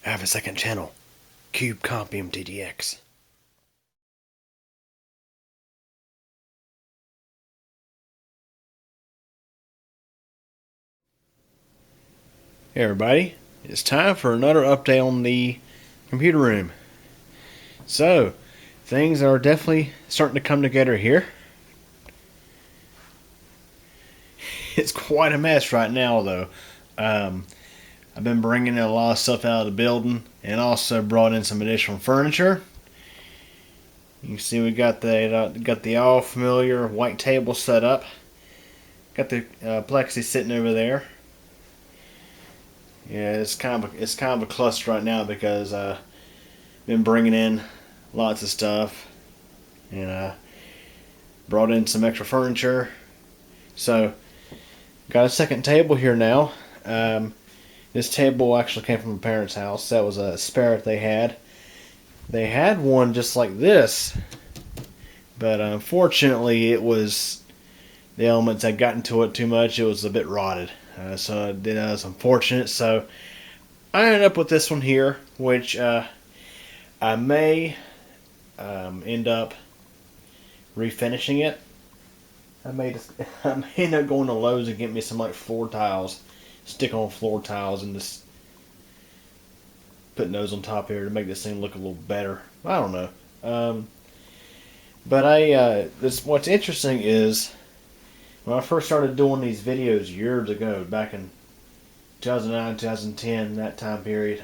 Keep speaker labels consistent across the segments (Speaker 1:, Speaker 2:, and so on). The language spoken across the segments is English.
Speaker 1: I have a second channel, Cube Compium TDX. Hey everybody, it's time for another update on the computer room. So, things are definitely starting to come together here. It's quite a mess right now though. I've been bringing a lot of stuff out of the building and also brought in some additional furniture. You can see we got the all familiar white table set up. Got the plexi sitting over there. Yeah, it's kind of a cluster right now because I've been bringing in lots of stuff and brought in some extra furniture. So got a second table here now. This table actually came from my parents' house. That was a spare they had. They had one just like this, but unfortunately it was the elements had gotten to it too much. It was a bit rotted. So that was unfortunate. So I ended up with this one here, which I may end up refinishing it. I may end up going to Lowe's and get me some like floor tiles, stick on floor tiles, and just putting those on top here to make this thing look a little better. I don't know. But what's interesting is when I first started doing these videos years ago, back in 2009, 2010, that time period.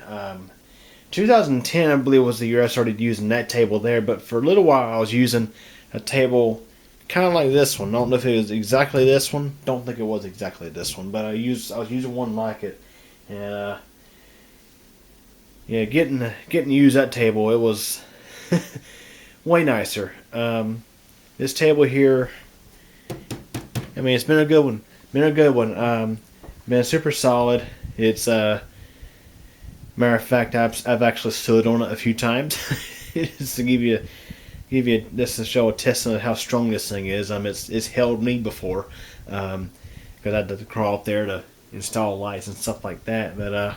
Speaker 1: 2010, I believe, was the year I started using that table there. But for a little while, I was using a table kind of like this one. I don't know if it was exactly this one. Don't think it was exactly this one, but I was using one like it, and yeah, getting to use that table, it was way nicer. This table here, I mean, it's been a good one. Been super solid. It's matter of fact, I've actually stood on it a few times just to give you this to show a testament of how strong this thing is. It's held me before because I had to crawl up there to install lights and stuff like that. But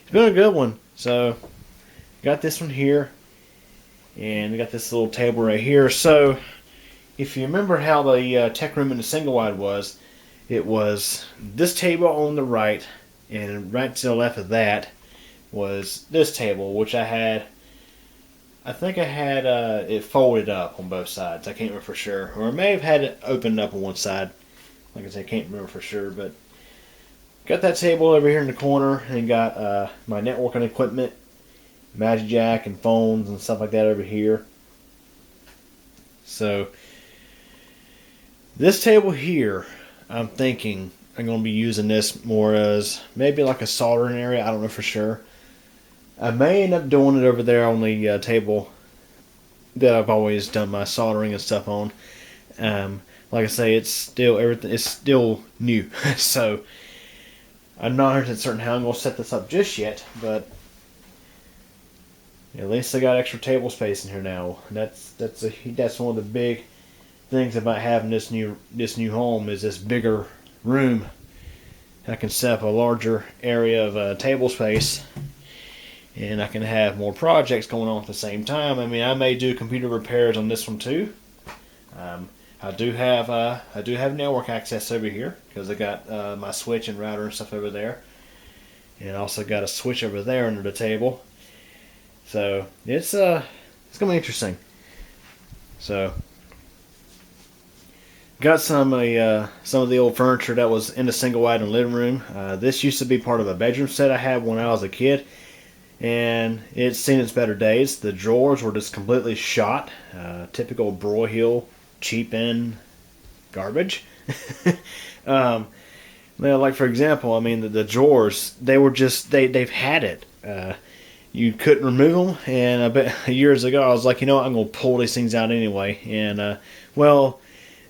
Speaker 1: it's been a good one. So got this one here, and we got this little table right here. So if you remember how the tech room in the single wide was, it was this table on the right, and right to the left of that was this table, which I think I had it folded up on both sides. I can't remember for sure. Or I may have had it opened up on one side. Like I said, I can't remember for sure. But got that table over here in the corner, and got my networking equipment, Magic Jack and phones and stuff like that over here. So this table here, I'm thinking I'm going to be using this more as maybe like a soldering area. I don't know for sure. I may end up doing it over there on the table that I've always done my soldering and stuff on. Like I say, it's still new, so I'm not 100% certain how I'm going to set this up just yet. But at least I got extra table space in here now. That's one of the big things about having this new home is this bigger room. I can set up a larger area of table space, and I can have more projects going on at the same time. I mean, I may do computer repairs on this one too. I do have network access over here because I got my switch and router and stuff over there, and also got a switch over there under the table. So it's gonna be interesting. So got some of the old furniture that was in the single wide in the living room. This used to be part of a bedroom set I had when I was a kid, and it's seen its better days. The drawers were just completely shot. Typical Broyhill cheap end garbage. Like for example, I mean the drawers, they've had it. You couldn't remove them, and I bet years ago I was like, I'm gonna pull these things out anyway, and well,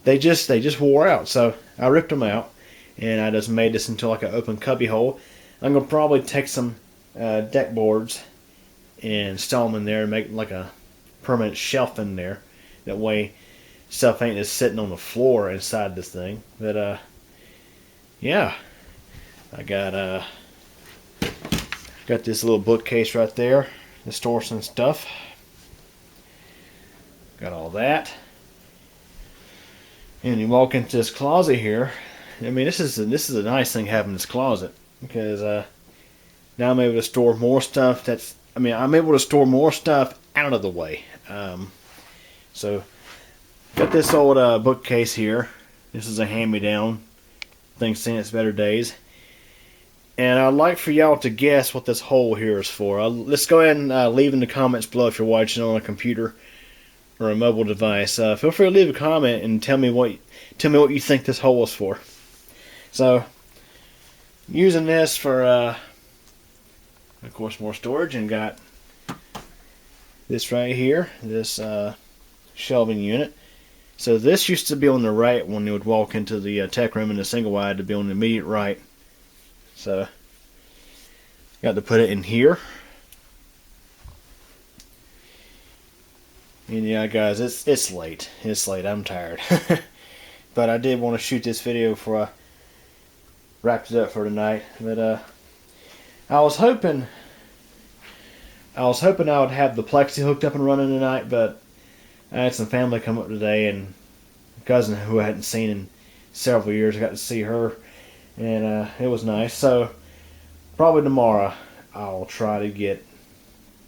Speaker 1: they just wore out. So I ripped them out, and I just made this into like an open cubby hole. I'm gonna probably take some deck boards and install them in there and make like a permanent shelf in there. That way, stuff ain't just sitting on the floor inside this thing. But yeah, I got Got this little bookcase right there to store some stuff. Got all that. And you walk into this closet here. I mean, this is a nice thing having this closet, because now I'm able to store more stuff. I'm able to store more stuff out of the way. So got this old bookcase here. This is a hand-me-down. Thanks to its better days. And I'd like for y'all to guess what this hole here is for. Let's go ahead and leave in the comments below if you're watching on a computer or a mobile device. Feel free to leave a comment and tell me what you think this hole is for. So, using this for, of course, more storage, and got this right here, this shelving unit. So this used to be on the right when you would walk into the tech room, and the single wide to be on the immediate right. So, got to put it in here. And yeah, guys, it's late. It's late. I'm tired. But I did want to shoot this video before I wrapped it up for tonight. But I was hoping I would have the Plexi hooked up and running tonight, but I had some family come up today, and a cousin who I hadn't seen in several years. I got to see her, and it was nice. So probably tomorrow I'll try to get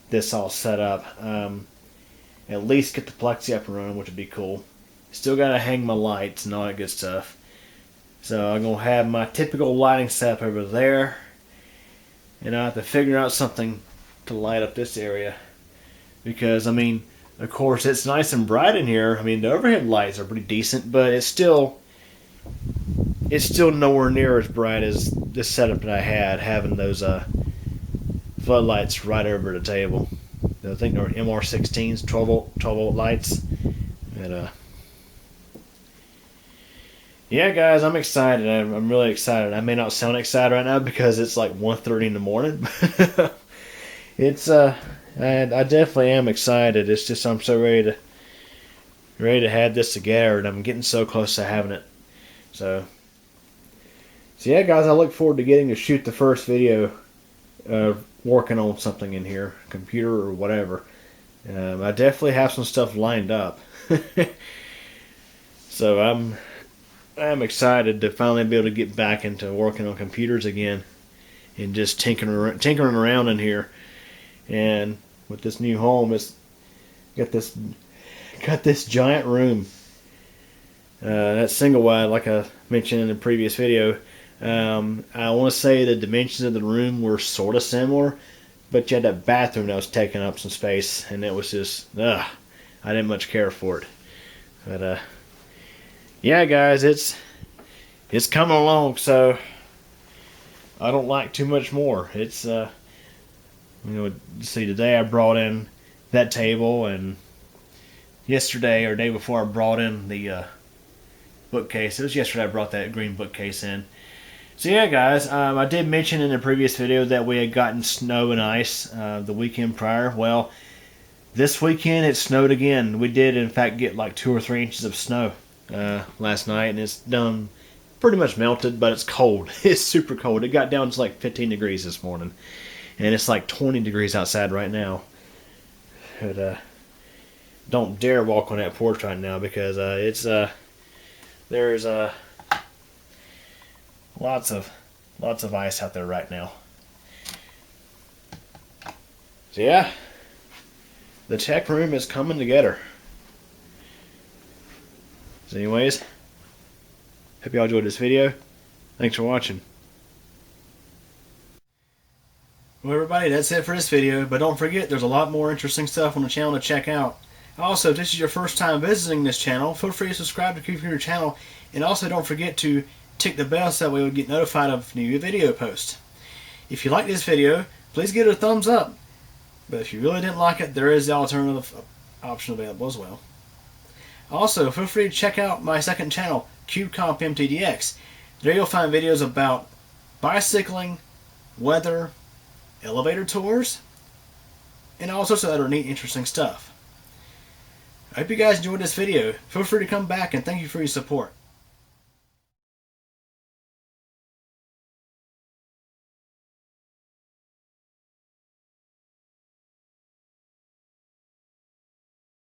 Speaker 1: this all set up. At least get the Plexi up and running, which would be cool. Still gotta hang my lights and all that good stuff. So I'm gonna have my typical lighting setup over there, and I have to figure out something to light up this area, because I mean, of course, it's nice and bright in here. I mean, the overhead lights are pretty decent, but it's still nowhere near as bright as this setup that I had, having those floodlights right over the table. I think they're MR16s, 12 volt lights. And yeah, guys, I'm excited. I'm really excited. I may not sound excited right now because it's like 1:30 in the morning. It's I definitely am excited. It's just I'm so ready to have this together, and I'm getting so close to having it. So yeah, guys, I look forward to getting to shoot the first video working on something in here, computer or whatever. I definitely have some stuff lined up. So I'm excited to finally be able to get back into working on computers again, and just tinkering around in here. And with this new home, it's got this giant room. That single wide, like I mentioned in the previous video. I want to say the dimensions of the room were sort of similar, but you had that bathroom that was taking up some space, and it was just, I didn't much care for it. But yeah, guys, it's coming along. So I don't like too much more. It's see, today I brought in that table, and yesterday or day before I brought in the bookcase. It was yesterday I brought that green bookcase in. So yeah, guys, I did mention in the previous video that we had gotten snow and ice the weekend prior. Well, this weekend it snowed again. We did, in fact, get like 2 or 3 inches of snow last night, and it's done pretty much melted, but it's cold. It's super cold. It got down to like 15 degrees this morning, and it's like 20 degrees outside right now. But don't dare walk on that porch right now, because there's lots of ice out there right now. So yeah, the tech room is coming together. So anyways, hope y'all enjoyed this video. Thanks for watching. Well, everybody, that's it for this video, but don't forget, there's a lot more interesting stuff on the channel to check out. Also, if this is your first time visiting this channel, feel free to subscribe to keep your channel, and also don't forget to tick the bell so that way you'll get notified of new video posts. If you like this video, please give it a thumbs up. But if you really didn't like it, there is the alternative option available as well. Also, feel free to check out my second channel, CubeComp MTDX. There you'll find videos about bicycling, weather, elevator tours, and all sorts of other neat, interesting stuff. I hope you guys enjoyed this video. Feel free to come back, and thank you for your support.